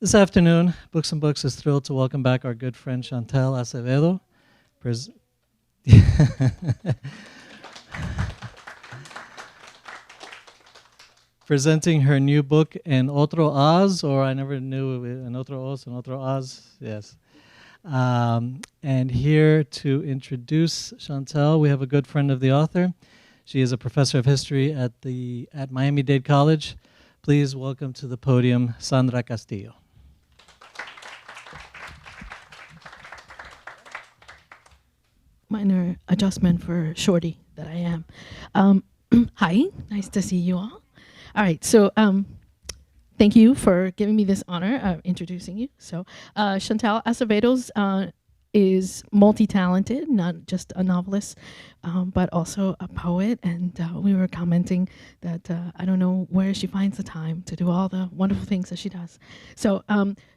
This afternoon, Books and Books is thrilled to welcome back our good friend Chantal Acevedo, pres- presenting her new book, En Otro Oz, or I never knew, En Otro Oz, En Otro Oz, yes. And here to introduce Chantal, we have a good friend of the author. She is a professor of history at Miami-Dade College. Please welcome to the podium Sandra Castillo. Minor adjustment for shorty that I am. Hi, nice to see you all. All right, so thank you for giving me this honor of introducing you. So Chantal Acevedo's is multi-talented, not just a novelist, but also a poet. And we were commenting that I don't know where she finds the time to do all the wonderful things that she does. So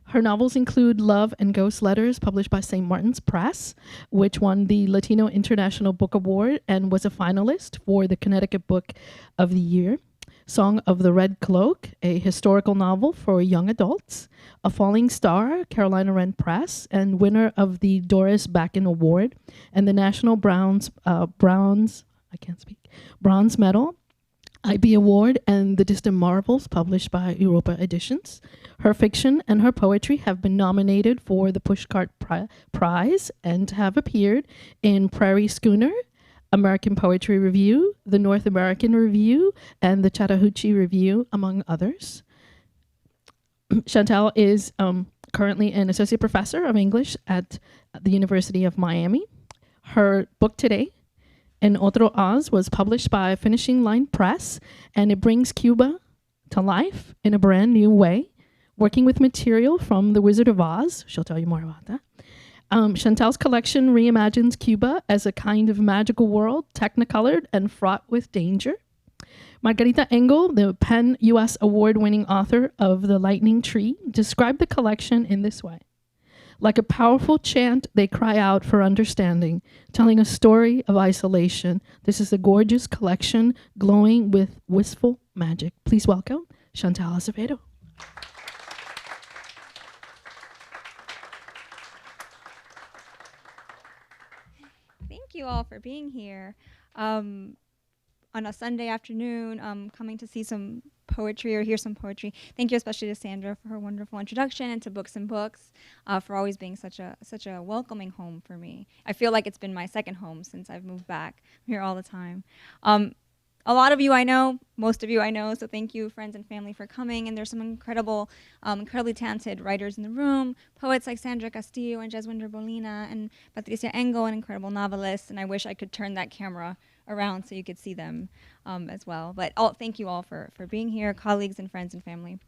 her novels include Love and Ghost Letters, published by St. Martin's Press, which won the Latino International Book Award and was a finalist for the Connecticut Book of the Year. Song of the Red Cloak, a historical novel for young adults. A Falling Star, Carolina Wren Press, and winner of the Doris Bakken Award and the National Bronze Medal, IB Award, and The Distant Marvels, published by Europa Editions. Her fiction and her poetry have been nominated for the Pushcart Prize and have appeared in Prairie Schooner, American Poetry Review, the North American Review, and the Chattahoochee Review, among others. Chantal is currently an associate professor of English at the University of Miami. Her book today, En Otro Oz, was published by Finishing Line Press, and it brings Cuba to life in a brand new way, working with material from The Wizard of Oz. She'll tell you more about that. Chantal's collection reimagines Cuba as a kind of magical world, technicolored and fraught with danger. Margarita Engel, the PEN US award-winning author of The Lightning Tree, described the collection in this way. Like a powerful chant, they cry out for understanding, telling a story of isolation. This is a gorgeous collection glowing with wistful magic. Please welcome Chantal Acevedo. Thank you all for being here on a Sunday afternoon, coming to see some poetry or hear some poetry. Thank you especially to Sandra for her wonderful introduction, and to Books and Books for always being such a welcoming home for me. I feel like it's been my second home since I've moved back. I'm here all the time. A lot of you I know, most of you I know, so thank you, friends and family, for coming. And there's some incredibly talented writers in the room, poets like Sandra Castillo and Jeswinder Bolina and Patricia Engel, and incredible novelists. And I wish I could turn that camera around so you could see them as well. But thank you all for being here, colleagues and friends and family.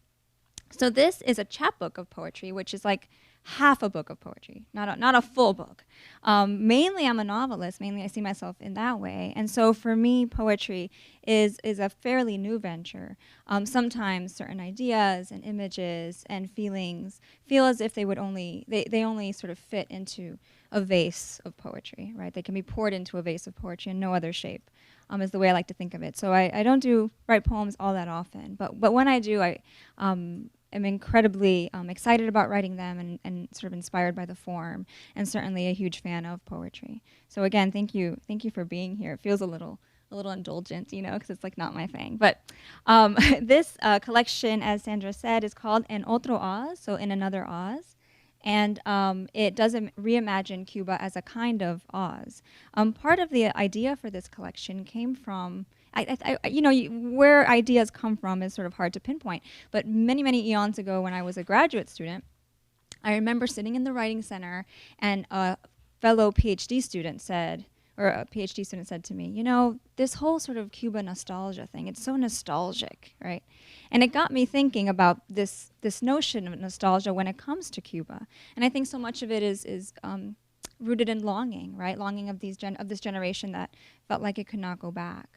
So this is a chapbook of poetry, which is like half a book of poetry, not a full book. Mainly I'm a novelist, mainly I see myself in that way. And so for me, poetry is a fairly new venture. Sometimes certain ideas and images and feelings feel as if they only sort of fit into a vase of poetry, right? They can be poured into a vase of poetry in no other shape, is the way I like to think of it. So I don't write poems all that often, but when I do, I am incredibly excited about writing them and sort of inspired by the form, and certainly a huge fan of poetry. So again, thank you for being here. It feels a little indulgent, because it's like not my thing. But this collection, as Sandra said, is called En Otro Oz, so In Another Oz. And it does reimagine Cuba as a kind of Oz. Part of the idea for this collection came from, where ideas come from is sort of hard to pinpoint. But many, many eons ago, when I was a graduate student, I remember sitting in the writing center, and a fellow PhD student said to me, this whole sort of Cuba nostalgia thing, it's so nostalgic, right? And it got me thinking about this notion of nostalgia when it comes to Cuba. And I think so much of it is rooted in longing, right? Longing of this generation that felt like it could not go back.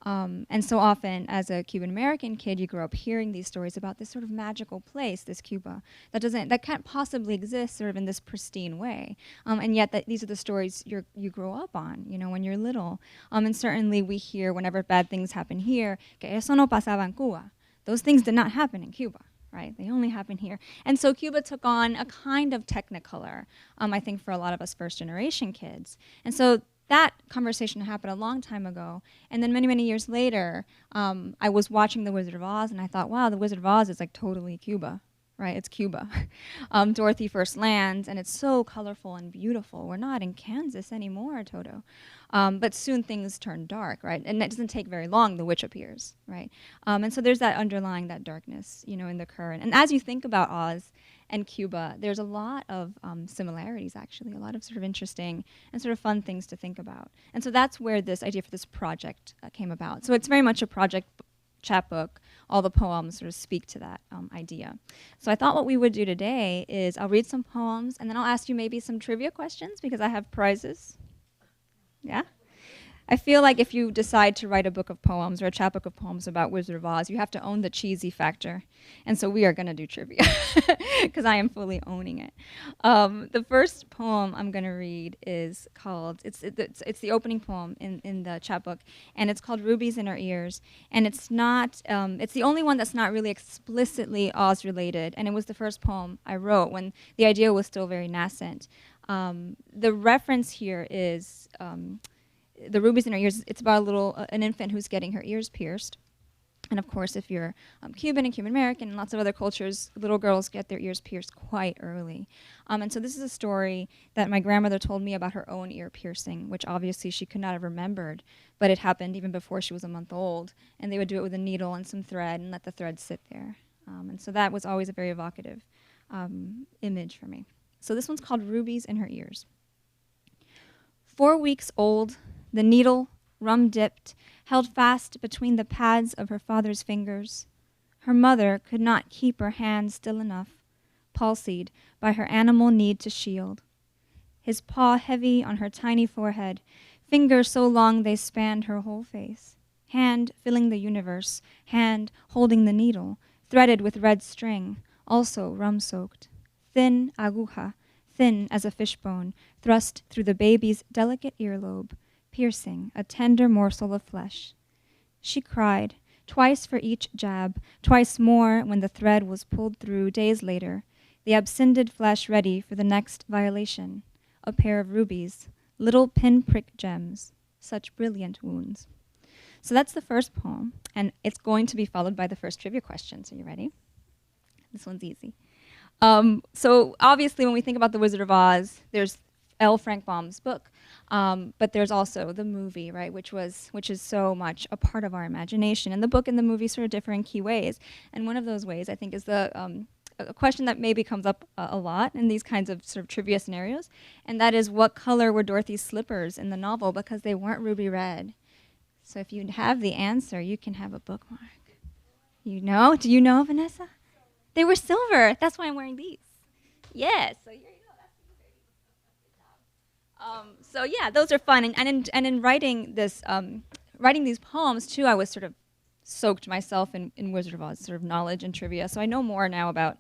And so often, as a Cuban American kid, you grow up hearing these stories about this sort of magical place, this Cuba, that can't possibly exist sort of in this pristine way. And yet these are the stories you grow up on, when you're little. And certainly we hear whenever bad things happen here, que eso no pasaba en Cuba. Those things did not happen in Cuba, right? They only happen here. And so Cuba took on a kind of technicolor, I think, for a lot of us first-generation kids. And so that conversation happened a long time ago. And then many, many years later, I was watching The Wizard of Oz, and I thought, wow, The Wizard of Oz is like totally Cuba, right? It's Cuba. Dorothy first lands, and it's so colorful and beautiful. We're not in Kansas anymore, Toto. But soon things turn dark, right? And it doesn't take very long, the witch appears, right? And so there's that underlying, that darkness, you know, in the current. And as you think about Oz and Cuba, there's a lot of similarities, actually, a lot of sort of interesting and sort of fun things to think about. And so that's where this idea for this project came about. So it's very much a project chapbook. All the poems sort of speak to that idea. So I thought what we would do today is I'll read some poems, and then I'll ask you maybe some trivia questions because I have prizes. Yeah? I feel like if you decide to write a book of poems or a chapbook of poems about Wizard of Oz, you have to own the cheesy factor. And so we are going to do trivia because I am fully owning it. The first poem I'm going to read is called, it's the opening poem in the chapbook, and it's called Rubies in Her Ears. And it's not, it's the only one that's not really explicitly Oz related. And it was the first poem I wrote when the idea was still very nascent. The reference here is the rubies in her ears. It's about an infant who's getting her ears pierced. And of course, if you're Cuban and Cuban American and lots of other cultures, little girls get their ears pierced quite early. And so this is a story that my grandmother told me about her own ear piercing, which obviously she could not have remembered, but it happened even before she was a month old. And they would do it with a needle and some thread and let the thread sit there. And so that was always a very evocative image for me. So this one's called Rubies in Her Ears. 4 weeks old, the needle, rum-dipped, held fast between the pads of her father's fingers. Her mother could not keep her hand still enough, palsied by her animal need to shield. His paw heavy on her tiny forehead, fingers so long they spanned her whole face. Hand filling the universe, hand holding the needle, threaded with red string, also rum-soaked. Thin aguja, thin as a fishbone, thrust through the baby's delicate earlobe, piercing a tender morsel of flesh. She cried, twice for each jab, twice more when the thread was pulled through days later, the abscinded flesh ready for the next violation. A pair of rubies, little pinprick gems, such brilliant wounds. So that's the first poem, and it's going to be followed by the first trivia question. So you ready? This one's easy. So obviously when we think about The Wizard of Oz, there's L. Frank Baum's book, but there's also the movie, right, which is so much a part of our imagination. And the book and the movie sort of differ in key ways. And one of those ways, I think, is a question that maybe comes up a lot in these kinds of sort of trivia scenarios, and that is, what color were Dorothy's slippers in the novel? Because they weren't ruby red. So if you have the answer, you can have a bookmark. You know? Do you know, Vanessa? They were silver. That's why I'm wearing these. Yes. So here you go. So yeah, those are fun. And in writing this, writing these poems too, I was sort of soaked myself in Wizard of Oz sort of knowledge and trivia. So I know more now about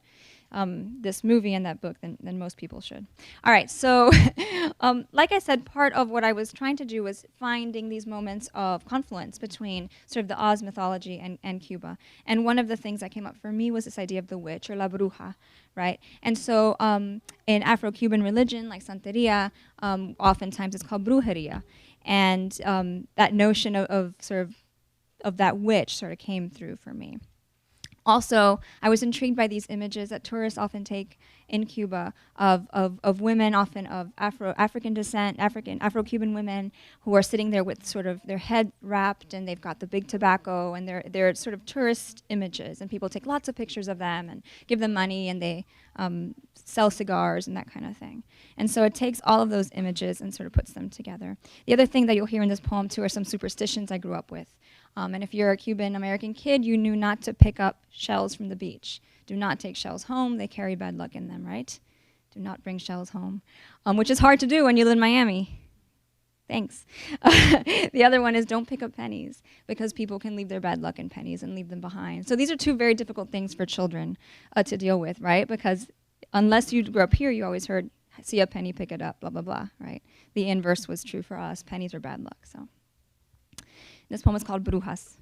this movie and that book than most people should. All right, so like I said, part of what I was trying to do was finding these moments of confluence between sort of the Oz mythology and Cuba. And one of the things that came up for me was this idea of the witch, or la bruja, right? And so in Afro-Cuban religion, like Santeria, oftentimes it's called brujeria. And that notion of that witch sort of came through for me. Also, I was intrigued by these images that tourists often take in Cuba of women, often of African descent, Afro-Cuban women, who are sitting there with sort of their head wrapped, and they've got the big tobacco, and they're sort of tourist images, and people take lots of pictures of them and give them money, and they sell cigars and that kind of thing. And so it takes all of those images and sort of puts them together. The other thing that you'll hear in this poem too are some superstitions I grew up with. And if you're a Cuban American kid, you knew not to pick up shells from the beach. Do not take shells home. They carry bad luck in them, right? Do not bring shells home, which is hard to do when you live in Miami. Thanks. The other one is don't pick up pennies, because people can leave their bad luck in pennies and leave them behind. So these are two very difficult things for children to deal with, right? Because unless you grew up here, you always heard, see a penny, pick it up, blah, blah, blah, right? The inverse was true for us. Pennies are bad luck, so. This poem is called Brujas.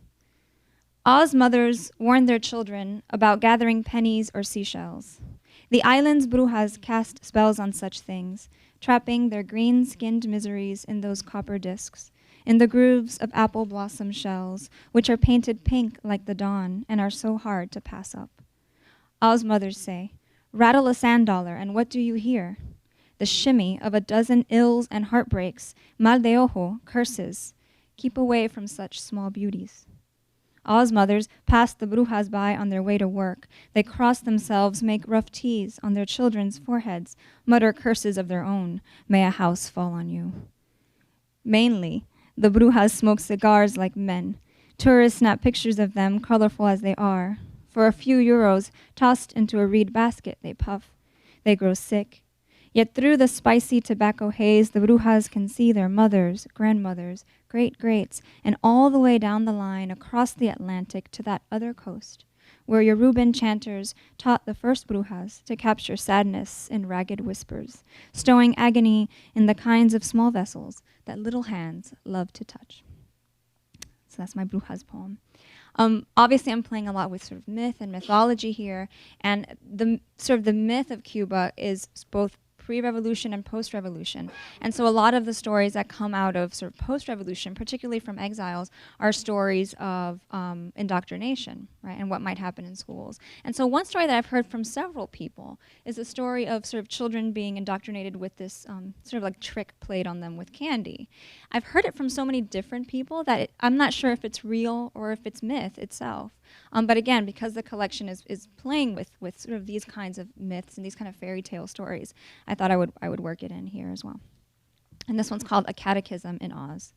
Oz mothers warn their children about gathering pennies or seashells. The island's brujas cast spells on such things, trapping their green-skinned miseries in those copper discs, in the grooves of apple blossom shells, which are painted pink like the dawn and are so hard to pass up. Oz mothers say, rattle a sand dollar, and what do you hear? The shimmy of a dozen ills and heartbreaks, mal de ojo, curses. Keep away from such small beauties. Oz mothers pass the brujas by on their way to work. They cross themselves, make rough T's on their children's foreheads, mutter curses of their own. May a house fall on you. Mainly, the brujas smoke cigars like men. Tourists snap pictures of them, colorful as they are. For a few euros, tossed into a reed basket, they puff. They grow sick. Yet through the spicy tobacco haze, the brujas can see their mothers, grandmothers, great-greats, and all the way down the line across the Atlantic to that other coast, where Yoruban chanters taught the first brujas to capture sadness in ragged whispers, stowing agony in the kinds of small vessels that little hands love to touch. So that's my brujas poem. Obviously, I'm playing a lot with sort of myth and mythology here, and the myth of Cuba is both pre-revolution and post-revolution. And so a lot of the stories that come out of sort of post-revolution, particularly from exiles, are stories of indoctrination, right, and what might happen in schools. And so one story that I've heard from several people is a story of sort of children being indoctrinated with this sort of like trick played on them with candy. I've heard it from so many different people that I'm not sure if it's real or if it's myth itself. But again, because the collection is playing with sort of these kinds of myths and these kind of fairy tale stories, I thought I would work it in here as well. And this one's called A Catechism in Oz.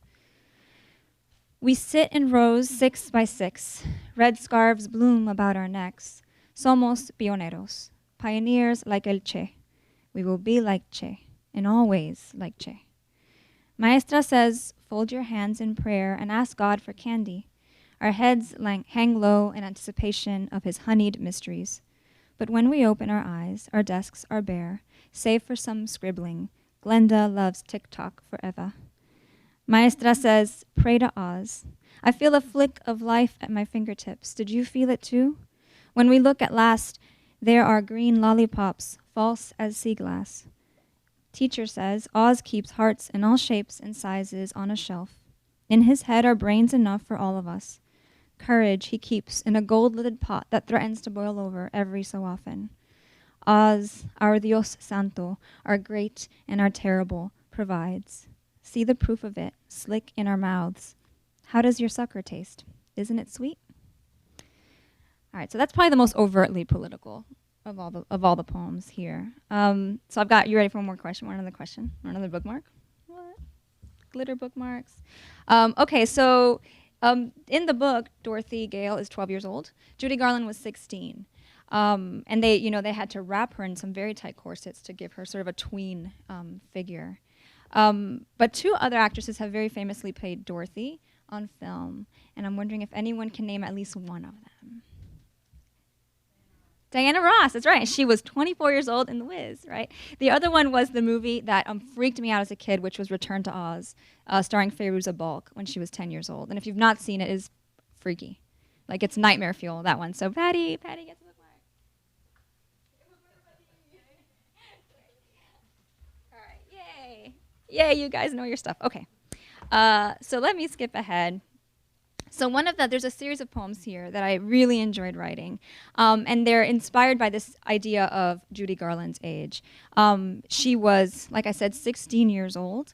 We sit in rows 6 by 6. Red scarves bloom about our necks. Somos pioneros, pioneers like El Che. We will be like Che, in all ways like Che. Maestra says, fold your hands in prayer and ask God for candy. Our heads hang low in anticipation of his honeyed mysteries. But when we open our eyes, our desks are bare, save for some scribbling. Glenda loves TikTok forever. Maestra says, pray to Oz. I feel a flick of life at my fingertips. Did you feel it too? When we look at last, there are green lollipops, false as sea glass. Teacher says, Oz keeps hearts in all shapes and sizes on a shelf. In his head are brains enough for all of us. Courage he keeps in a gold-lidded pot that threatens to boil over every so often. Oz, our Dios Santo, our great and our terrible, provides. See the proof of it, slick in our mouths. How does your sucker taste? Isn't it sweet? All right, so that's probably the most overtly political of all the poems here. So I've got, you ready for one more question? One other question? Another bookmark? What? Glitter bookmarks. Okay, so in the book, Dorothy Gale is 12 years old. Judy Garland was 16. And they had to wrap her in some very tight corsets to give her sort of a tween figure. But two other actresses have very famously played Dorothy on film, and I'm wondering if anyone can name at least one of them. Diana Ross, that's right. She was 24 years old in The Wiz, right? The other one was the movie that freaked me out as a kid, which was Return to Oz, starring Fairuza Balk when she was 10 years old. And if you've not seen it, it's freaky. Like, it's nightmare fuel, that one. So Patty gets a bookmark. All right, yay. Yay, you guys know your stuff. Okay. So let me skip ahead. So there's a series of poems here that I really enjoyed writing, and they're inspired by this idea of Judy Garland's age. She was, like I said, 16 years old,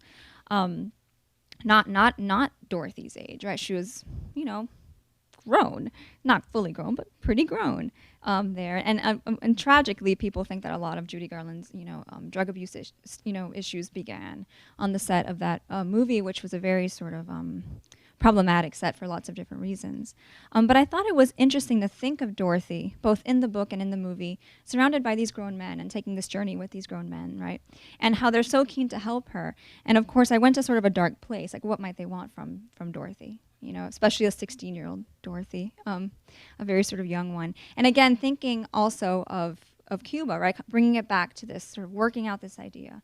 not Dorothy's age, right? She was, grown, not fully grown, but pretty grown there. And tragically, people think that a lot of Judy Garland's, drug abuse, issues began on the set of that movie, which was a very sort of problematic set for lots of different reasons. But I thought it was interesting to think of Dorothy, both in the book and in the movie, surrounded by these grown men and taking this journey with these grown men, right? And how they're so keen to help her. And of course, I went to sort of a dark place, like what might they want from Dorothy? Especially a 16-year-old Dorothy, a very sort of young one. And again, thinking also of Cuba, right? Bringing it back to this, sort of working out this idea.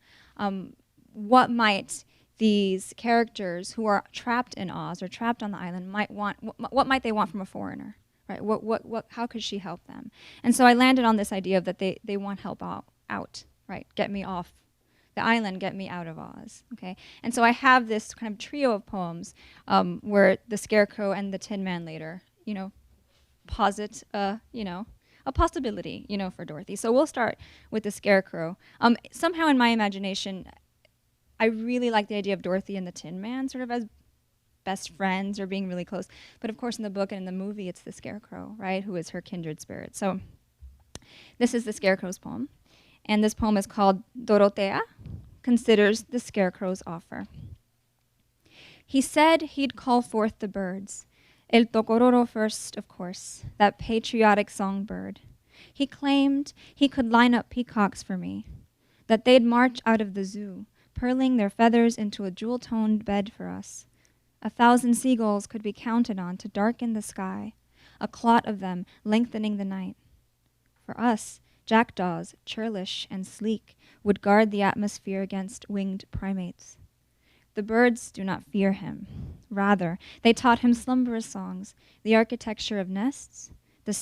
What might these characters who are trapped in Oz or trapped on the island might want, what might they want from a foreigner, right? How could she help them? And so I landed on this idea of that they want help out, right? Get me off the island, get me out of Oz, okay? And so I have this kind of trio of poems where the Scarecrow and the Tin Man later, posit, a possibility, for Dorothy. So we'll start with the Scarecrow. Somehow in my imagination, I really like the idea of Dorothy and the Tin Man sort of as best friends or being really close. But of course in the book and in the movie, it's the Scarecrow, right, who is her kindred spirit. So this is the Scarecrow's poem. And this poem is called Dorotea Considers the Scarecrow's Offer. He said he'd call forth the birds, El Tocororo first, of course, that patriotic songbird. He claimed he could line up peacocks for me, that they'd march out of the zoo, purling their feathers into a jewel-toned bed for us. 1,000 seagulls could be counted on to darken the sky, a clot of them lengthening the night. For us, jackdaws, churlish and sleek, would guard the atmosphere against winged primates. The birds do not fear him. Rather, they taught him slumberous songs, the architecture of nests, the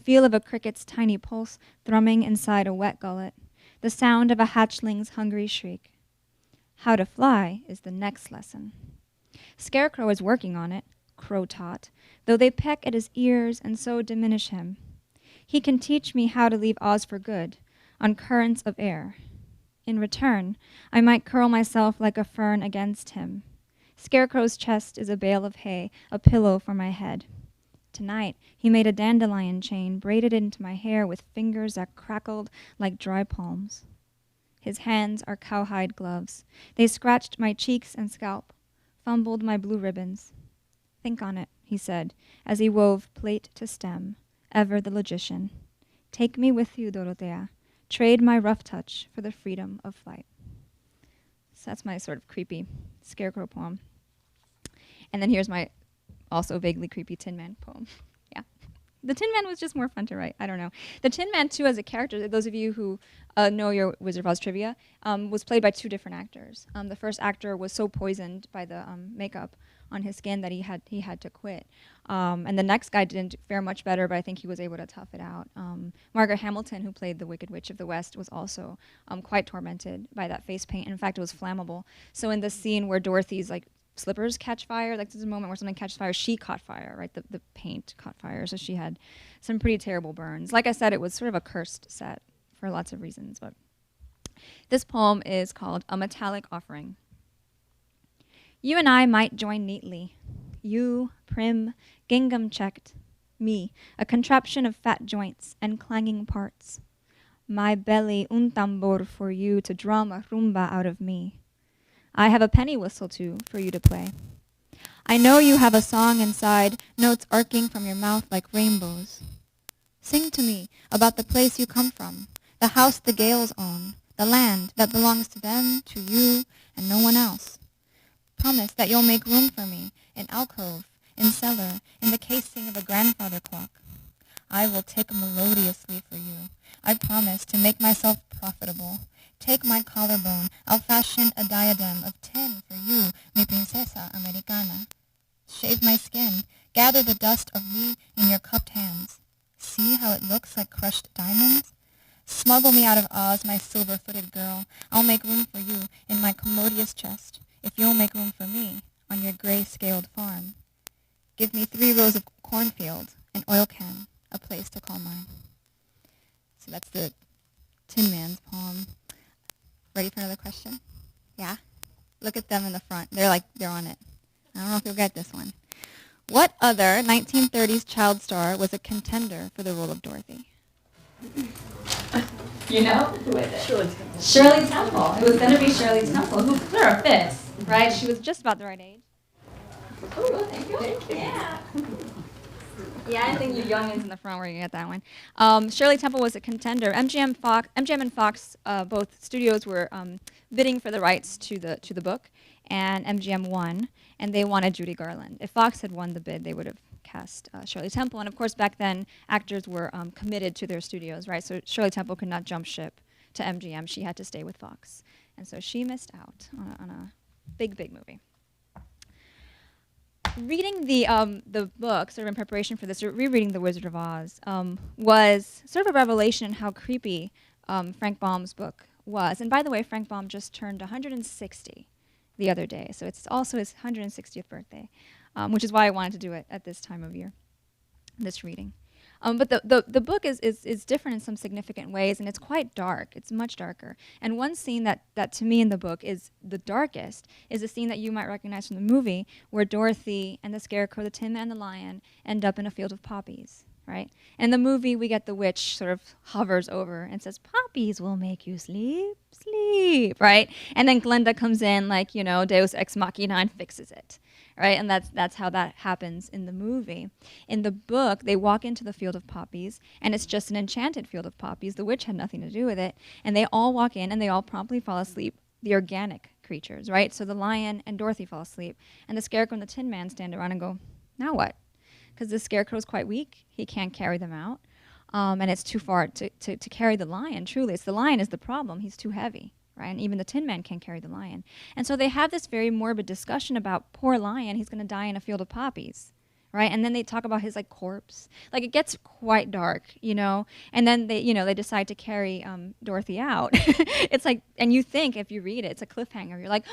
feel of a cricket's tiny pulse thrumming inside a wet gullet, the sound of a hatchling's hungry shriek. How to fly is the next lesson. Scarecrow is working on it, Crow taught, though they peck at his ears and so diminish him. He can teach me how to leave Oz for good, on currents of air. In return, I might curl myself like a fern against him. Scarecrow's chest is a bale of hay, a pillow for my head. Tonight, he made a dandelion chain braided into my hair with fingers that crackled like dry palms. His hands are cowhide gloves. They scratched my cheeks and scalp, fumbled my blue ribbons. Think on it, he said, as he wove plait to stem, ever the logician. Take me with you, Dorotea. Trade my rough touch for the freedom of flight. So that's my sort of creepy Scarecrow poem. And then here's my also vaguely creepy Tin Man poem. Yeah. The Tin Man was just more fun to write. I don't know. The Tin Man, too, as a character, those of you who know your Wizard of Oz trivia, was played by 2 different actors. The first actor was so poisoned by the makeup on his skin that he had to quit. And the next guy didn't fare much better, but I think he was able to tough it out. Margaret Hamilton, who played the Wicked Witch of the West, was also quite tormented by that face paint. In fact, it was flammable. So in this scene where Dorothy's slippers catch fire, there's a moment where something catches fire, she caught fire, right? The paint caught fire, so she had some pretty terrible burns. Like I said, it was sort of a cursed set for lots of reasons, but this poem is called A Metallic Offering. You and I might join neatly. You, prim, gingham-checked. Me, a contraption of fat joints and clanging parts. My belly un tambor for you to drum a rumba out of me. I have a penny whistle, too, for you to play. I know you have a song inside, notes arcing from your mouth like rainbows. Sing to me about the place you come from, the house the Gales own, the land that belongs to them, to you, and no one else. Promise that you'll make room for me, in alcove, in cellar, in the casing of a grandfather clock. I will tick melodiously for you. I promise to make myself profitable. Take my collarbone, I'll fashion a diadem of tin for you, mi princesa americana. Shave my skin, gather the dust of me in your cupped hands. See how it looks like crushed diamonds? Smuggle me out of Oz, my silver-footed girl. I'll make room for you in my commodious chest, if you'll make room for me on your gray-scaled farm. Give me 3 rows of cornfield, an oil can, a place to call mine. So that's the Tin Man's poem. Ready for another question? Yeah? Look at them in the front. They're on it. I don't know if you'll get this one. What other 1930s child star was a contender for the role of Dorothy? You know? Who is it? Shirley Temple. It was going to be Shirley Temple, who flew her fits. Right? She was just about the right age. Oh, thank you. Yeah. Yeah, I think you youngins in the front were going to get that one. Shirley Temple was a contender. MGM and Fox, both studios were bidding for the rights to the book, and MGM won, and they wanted Judy Garland. If Fox had won the bid, they would have cast Shirley Temple, and of course back then actors were committed to their studios, right? So Shirley Temple could not jump ship to MGM. She had to stay with Fox, and so she missed out on a big movie. reading the book, sort of in preparation for this, rereading The Wizard of Oz, was sort of a revelation in how creepy Frank Baum's book was. And by the way, Frank Baum just turned 160 the other day, so it's also his 160th birthday, which is why I wanted to do it at this time of year, this reading. But the book is different in some significant ways, and it's quite dark. It's much darker. And one scene that to me in the book is the darkest is a scene that you might recognize from the movie where Dorothy and the Scarecrow, the Tin Man, and the Lion end up in a field of poppies, right? And in the movie, we get the witch sort of hovers over and says, "Poppies will make you sleep, sleep," right? And then Glinda comes in like, you know, Deus Ex Machina and fixes it. Right, and that's how that happens in the movie. In the book, they walk into the field of poppies, and it's just an enchanted field of poppies. The witch had nothing to do with it, and they all walk in, and they all promptly fall asleep. The organic creatures, right? So the lion and Dorothy fall asleep, and the Scarecrow and the Tin Man stand around and go, "Now what?" Because the Scarecrow is quite weak; he can't carry them out, and it's too far to carry the lion. Truly, it's the lion is the problem. He's too heavy. Right? And even the Tin Man can't carry the lion. And so they have this very morbid discussion about poor lion, he's going to die in a field of poppies, right? And then they talk about his like corpse. Like it gets quite dark, you know? And then they decide to carry Dorothy out. It's like, and you think if you read it, it's a cliffhanger. You're like,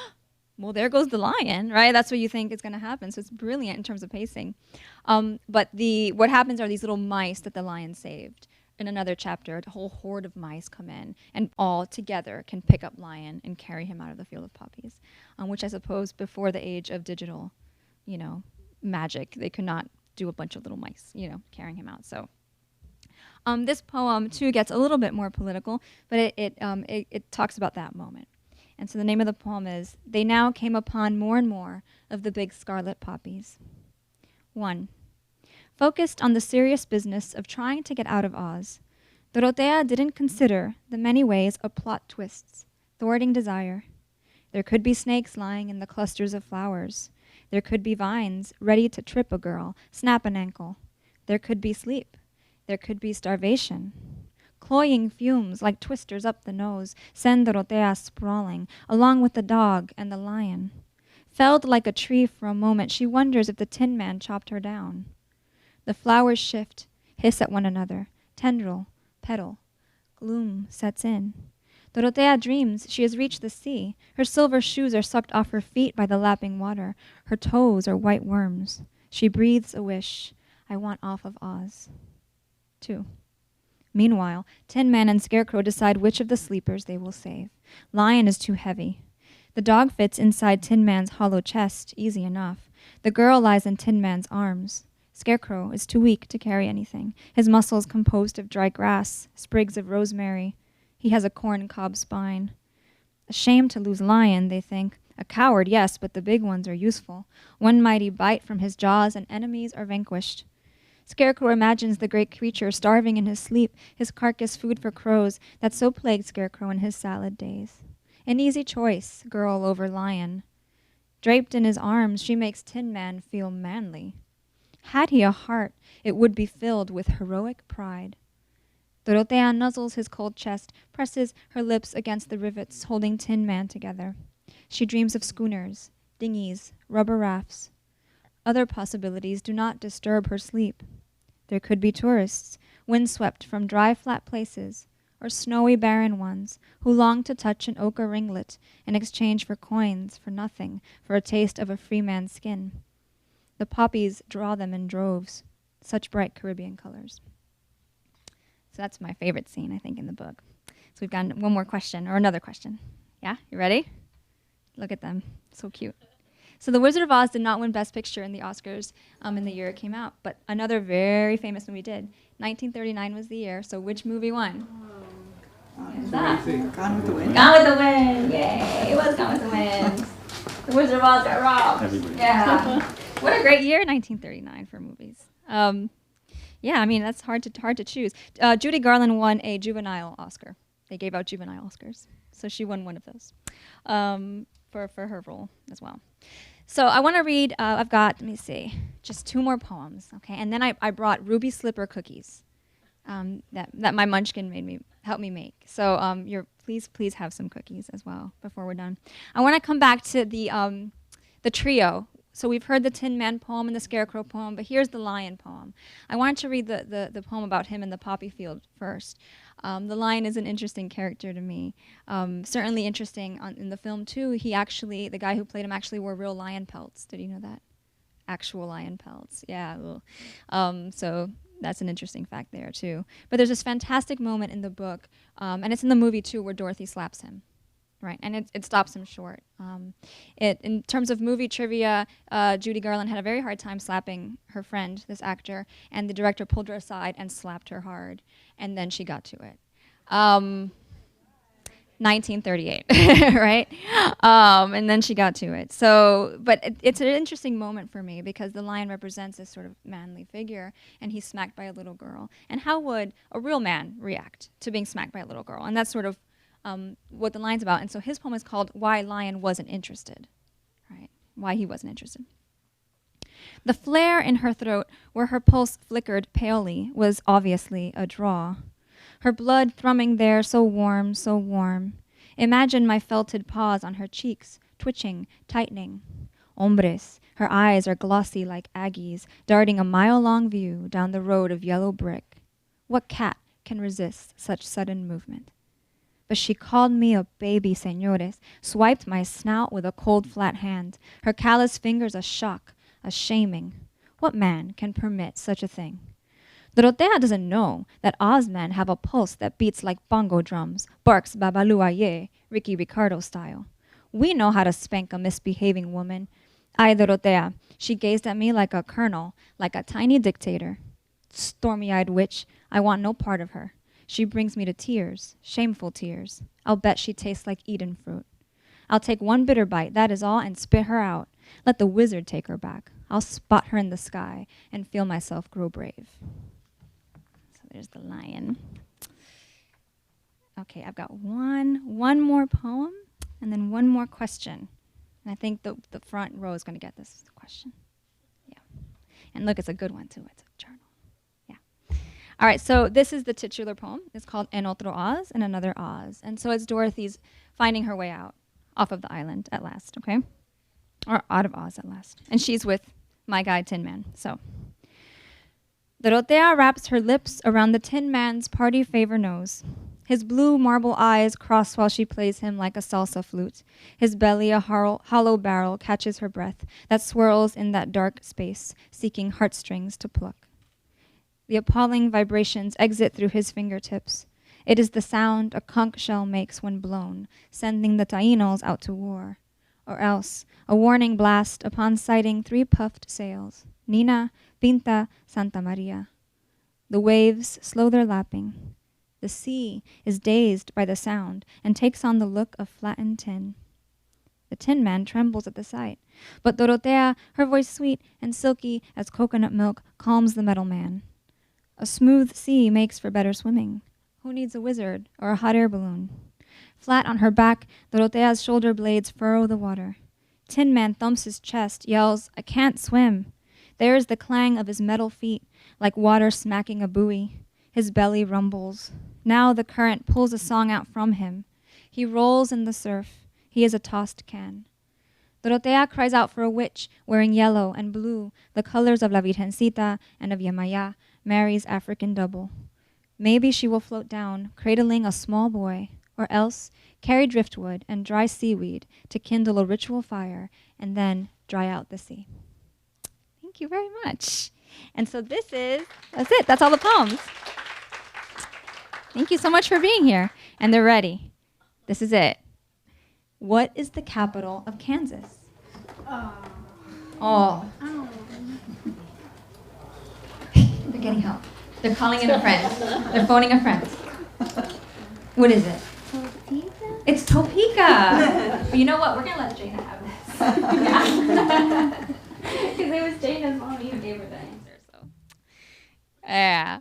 well, there goes the lion, right? That's what you think is going to happen. So it's brilliant in terms of pacing. But what happens are these little mice that the lion saved. In another chapter, a whole horde of mice come in and all together can pick up Lion and carry him out of the field of poppies, which I suppose before the age of digital, magic, they could not do a bunch of little mice, carrying him out. So this poem, too, gets a little bit more political, but it talks about that moment. And so the name of the poem is, "They now came upon more and more of the big scarlet poppies." 1. Focused on the serious business of trying to get out of Oz, Dorothea didn't consider the many ways of plot twists, thwarting desire. There could be snakes lying in the clusters of flowers. There could be vines ready to trip a girl, snap an ankle. There could be sleep. There could be starvation. Cloying fumes like twisters up the nose send Dorothea sprawling, along with the dog and the lion. Felled like a tree for a moment, she wonders if the Tin Man chopped her down. The flowers shift, hiss at one another, tendril, petal. Gloom sets in. Dorothea dreams she has reached the sea. Her silver shoes are sucked off her feet by the lapping water. Her toes are white worms. She breathes a wish. I want off of Oz. 2. Meanwhile, Tin Man and Scarecrow decide which of the sleepers they will save. Lion is too heavy. The dog fits inside Tin Man's hollow chest, easy enough. The girl lies in Tin Man's arms. Scarecrow is too weak to carry anything, his muscles composed of dry grass, sprigs of rosemary. He has a corn-cob spine. Ashamed to lose Lion, they think. A coward, yes, but the big ones are useful. One mighty bite from his jaws and enemies are vanquished. Scarecrow imagines the great creature starving in his sleep, his carcass food for crows that so plagued Scarecrow in his salad days. An easy choice, girl over lion. Draped in his arms, she makes Tin Man feel manly. Had he a heart, it would be filled with heroic pride. Dorothea nuzzles his cold chest, presses her lips against the rivets holding Tin Man together. She dreams of schooners, dinghies, rubber rafts. Other possibilities do not disturb her sleep. There could be tourists, windswept from dry, flat places, or snowy, barren ones, who long to touch an ochre ringlet in exchange for coins, for nothing, for a taste of a free man's skin. The poppies draw them in droves, such bright Caribbean colors. So that's my favorite scene, I think, in the book. So we've got one more question, or another question. Yeah, you ready? Look at them, so cute. So The Wizard of Oz did not win Best Picture in the Oscars in the year it came out, but another very famous movie did. 1939 was the year, so which movie won? What's that? Gone with the Wind. Gone with the Wind, yay, it was Gone with the Wind. The Wizard of Oz got robbed. Everybody. Yeah. What a great year, 1939, for movies. Yeah, I mean, that's hard to choose. Judy Garland won a juvenile Oscar. They gave out juvenile Oscars. So she won one of those for her role as well. So I want to read, I've got, let me see, just 2 more poems, okay? And then I brought ruby slipper cookies that my munchkin helped me make. So please have some cookies as well before we're done. I want to come back to the trio So we've heard the Tin Man poem and the Scarecrow poem, but here's the Lion poem. I wanted to read the poem about him in the poppy field first. The lion is an interesting character to me. Certainly interesting in the film too. The guy who played him actually wore real lion pelts. Did you know that? Actual lion pelts. Yeah. So that's an interesting fact there too. But there's this fantastic moment in the book, and it's in the movie too, where Dorothy slaps him. Right, and it stops him short. In terms of movie trivia, Judy Garland had a very hard time slapping her friend, this actor, and the director pulled her aside and slapped her hard, and then she got to it. 1938, right? And then she got to it. So, but it's an interesting moment for me because the lion represents this sort of manly figure, and he's smacked by a little girl. And how would a real man react to being smacked by a little girl? And that's sort of what the line's about. And so his poem is called Why Lion Wasn't Interested, right? Why he wasn't interested. The flare in her throat where her pulse flickered palely was obviously a draw. Her blood thrumming there so warm, so warm. Imagine my felted paws on her cheeks, twitching, tightening. Hombres, her eyes are glossy like Aggies, darting a mile-long view down the road of yellow brick. What cat can resist such sudden movement? But she called me a baby, señores, swiped my snout with a cold, flat hand, her callous fingers a shock, a shaming. What man can permit such a thing? Dorotea doesn't know that Oz men have a pulse that beats like bongo drums, barks Babalu Aye, Ricky Ricardo style. We know how to spank a misbehaving woman. Ay, Dorotea, she gazed at me like a colonel, like a tiny dictator. Stormy-eyed witch, I want no part of her. She brings me to tears, shameful tears. I'll bet she tastes like Eden fruit. I'll take one bitter bite, that is all, and spit her out. Let the wizard take her back. I'll spot her in the sky and feel myself grow brave. So there's the lion. Okay, I've got one more poem and then one more question. And I think the front row is going to get this question. Yeah. And look, it's a good one too. It's a journal. All right, so this is the titular poem. It's called En Otro Oz, in Another Oz. And so it's Dorothy's finding her way out off of the island at last, okay? Or out of Oz at last. And she's with my guy, Tin Man. So Dorotea wraps her lips around the Tin Man's party favor nose. His blue marble eyes cross while she plays him like a salsa flute. His belly, a hollow barrel, catches her breath that swirls in that dark space, seeking heartstrings to pluck. The appalling vibrations exit through his fingertips. It is the sound a conch shell makes when blown, sending the Tainos out to war. Or else, a warning blast upon sighting 3 puffed sails, Nina, Pinta, Santa Maria. The waves slow their lapping. The sea is dazed by the sound and takes on the look of flattened tin. The Tin Man trembles at the sight, but Dorotea, her voice sweet and silky as coconut milk, calms the metal man. A smooth sea makes for better swimming. Who needs a wizard or a hot air balloon? Flat on her back, Dorotea's shoulder blades furrow the water. Tin Man thumps his chest, yells, "I can't swim." There is the clang of his metal feet, like water smacking a buoy. His belly rumbles. Now the current pulls a song out from him. He rolls in the surf. He is a tossed can. Dorotea cries out for a witch wearing yellow and blue, the colors of La Virgencita and of Yamaya, Mary's African double. Maybe she will float down, cradling a small boy, or else carry driftwood and dry seaweed to kindle a ritual fire and then dry out the sea. Thank you very much. And so that's it. That's all the poems. Thank you so much for being here. And they're ready. This is it. What is the capital of Kansas? Oh. They're getting help. They're calling in a friend. They're phoning a friend. What is it? Topeka? It's Topeka. But you know what? We're going to let Jana have this. Because it was Jana's mommy who gave her the answer. So, yeah.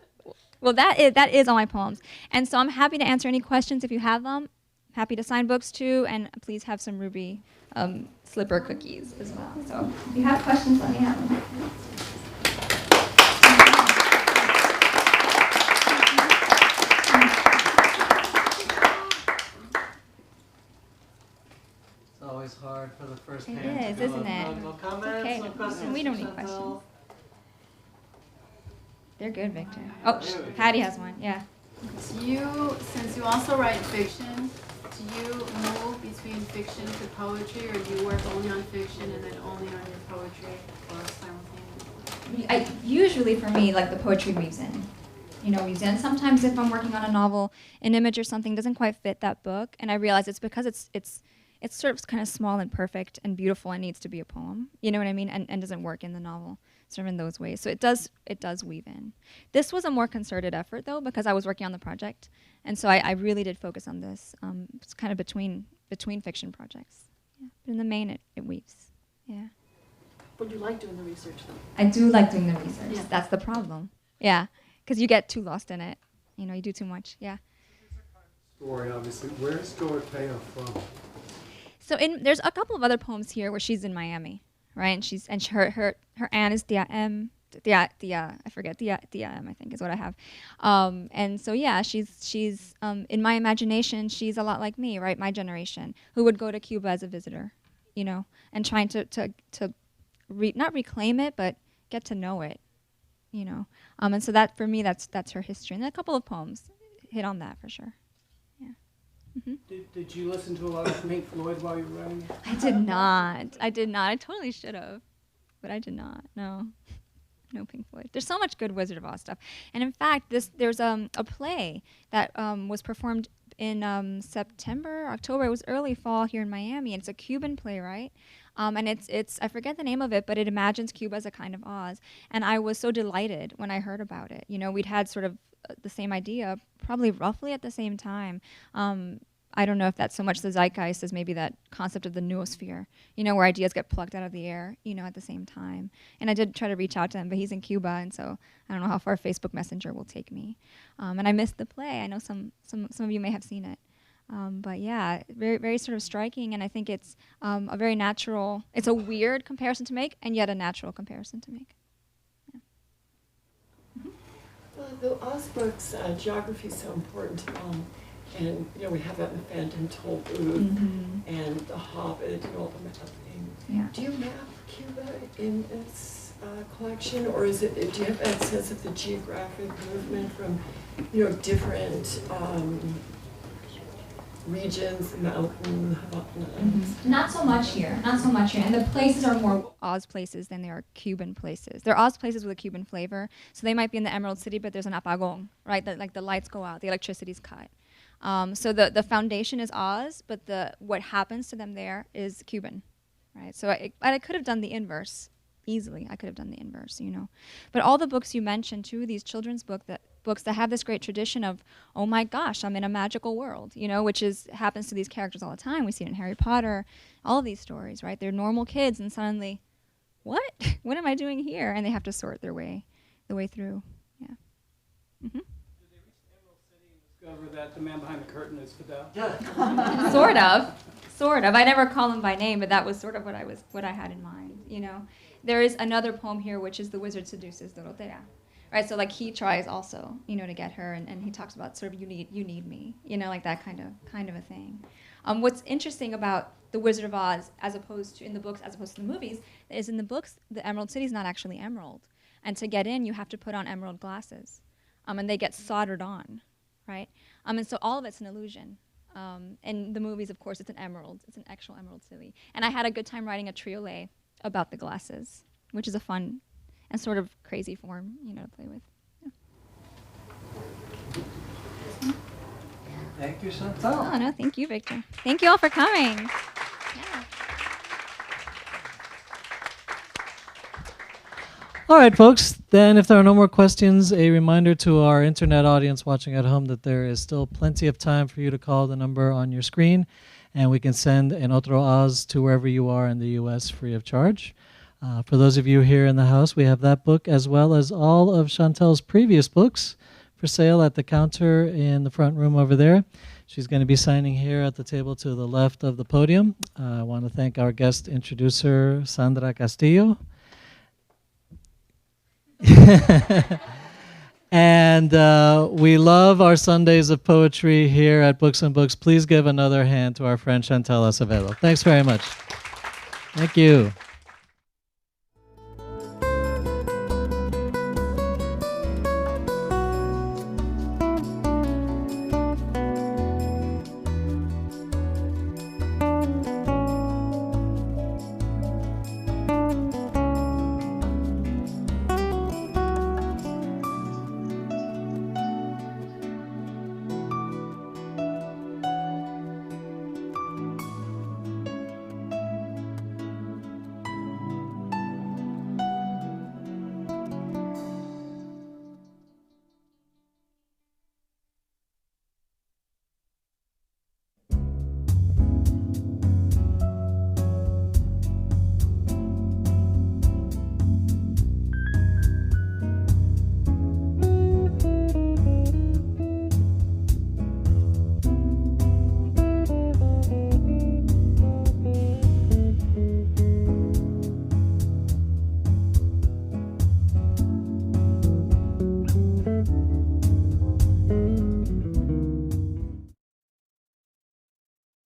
Well, that is all my poems. And so I'm happy to answer any questions if you have them. Happy to sign books too. And please have some Ruby slipper cookies as well. So if you have questions, let me have them. It's always hard for the first It hand is, to go. isn't it? No comments? Okay. questions? We don't for need Chantal? questions. They're good, Victor. Oh, Patty has one. Yeah. Since you also write fiction, do you move between fiction to poetry, or do you work only on fiction and then only on your poetry, or simultaneously? Usually for me, like the poetry weaves in. Weaves in. Sometimes if I'm working on a novel, an image or something doesn't quite fit that book, and I realize it's because it's sort of kind of small and perfect and beautiful and needs to be a poem. You know what I mean? And doesn't work in the novel, sort of in those ways. So it does weave in. This was a more concerted effort though, because I was working on the project, and so I really did focus on this. It's kind of between fiction projects. Yeah. But in the main, it weaves. Yeah. But you like doing the research though. I do like doing the research. Yeah. That's the problem. Yeah, because you get too lost in it. You do too much. Yeah. Story, obviously. Where's Dorothea from? So there's a couple of other poems here where she's in Miami, right? And her aunt is Tia M. I forget Tia M. I think is what I have. And so yeah, she's in my imagination, she's a lot like me, right? My generation, who would go to Cuba as a visitor, and trying to not reclaim it, but get to know it, And so that for me, that's her history. And a couple of poems hit on that for sure. Yeah. Mm-hmm. Did you listen to a lot of Pink Floyd while you were writing it? I did not. I totally should have, but I did not. No Pink Floyd. There's so much good Wizard of Oz stuff, and in fact, there's a play that was performed in September, October. It was early fall here in Miami, and it's a Cuban playwright. And it's I forget the name of it, but it imagines Cuba as a kind of Oz, and I was so delighted when I heard about it. We'd had sort of the same idea, probably roughly at the same time. I don't know if that's so much the zeitgeist as maybe that concept of the noosphere, where ideas get plucked out of the air, at the same time. And I did try to reach out to him, but he's in Cuba, and so I don't know how far Facebook Messenger will take me. And I missed the play. I know some of you may have seen it. But yeah, very, very sort of striking, and I think it's a very natural, it's a weird comparison to make, and yet a natural comparison to make. Yeah. Mm-hmm. Well, the Oz books, geography is so important, and we have that in Phantom Tollbooth and The Hobbit and all the map things. Yeah. Do you map Cuba in its collection, or do you have that sense of the geographic movement from different regions, mountain, whatnot? Not so much here. And the places are more Oz places than they are Cuban places. They're Oz places with a Cuban flavor. So they might be in the Emerald City, but there's an apagón, right? Like the lights go out, the electricity's cut. So the foundation is Oz, but what happens to them there is Cuban, right? So I could have done the inverse easily. I could have done the inverse, But all the books you mentioned too, these children's books that have this great tradition of, oh my gosh, I'm in a magical world, which happens to these characters all the time. We see it in Harry Potter, all of these stories, right? They're normal kids, and suddenly, what? What am I doing here? And they have to sort the way through. Yeah. Mm-hmm. Did they reach Emerald City and discover that the man behind the curtain is Fidel? Sort of. I never call him by name, but that was sort of what I had in mind. There is another poem here, which is The Wizard Seduces Dorothea. Right, so like he tries also, to get her, and he talks about sort of you need me, like that kind of a thing. What's interesting about The Wizard of Oz, as opposed to the movies, is in the books the Emerald City is not actually emerald, and to get in you have to put on emerald glasses, and they get soldered on, right? And so all of it's an illusion. In the movies, of course, it's an actual emerald city, and I had a good time writing a triolet about the glasses, which is a fun and sort of crazy form, to play with. Yeah. Thank you, Chantal. Oh, no, thank you, Victor. Thank you all for coming. Yeah. All right, folks. Then if there are no more questions, a reminder to our internet audience watching at home that there is still plenty of time for you to call the number on your screen, and we can send an Otro Oz to wherever you are in the U.S. free of charge. For those of you here in the house, we have that book as well as all of Chantal's previous books for sale at the counter in the front room over there. She's going to be signing here at the table to the left of the podium. I want to thank our guest introducer, Sandra Castillo. And we love our Sundays of poetry here at Books and Books. Please give another hand to our friend Chantal Acevedo. Thanks very much. Thank you.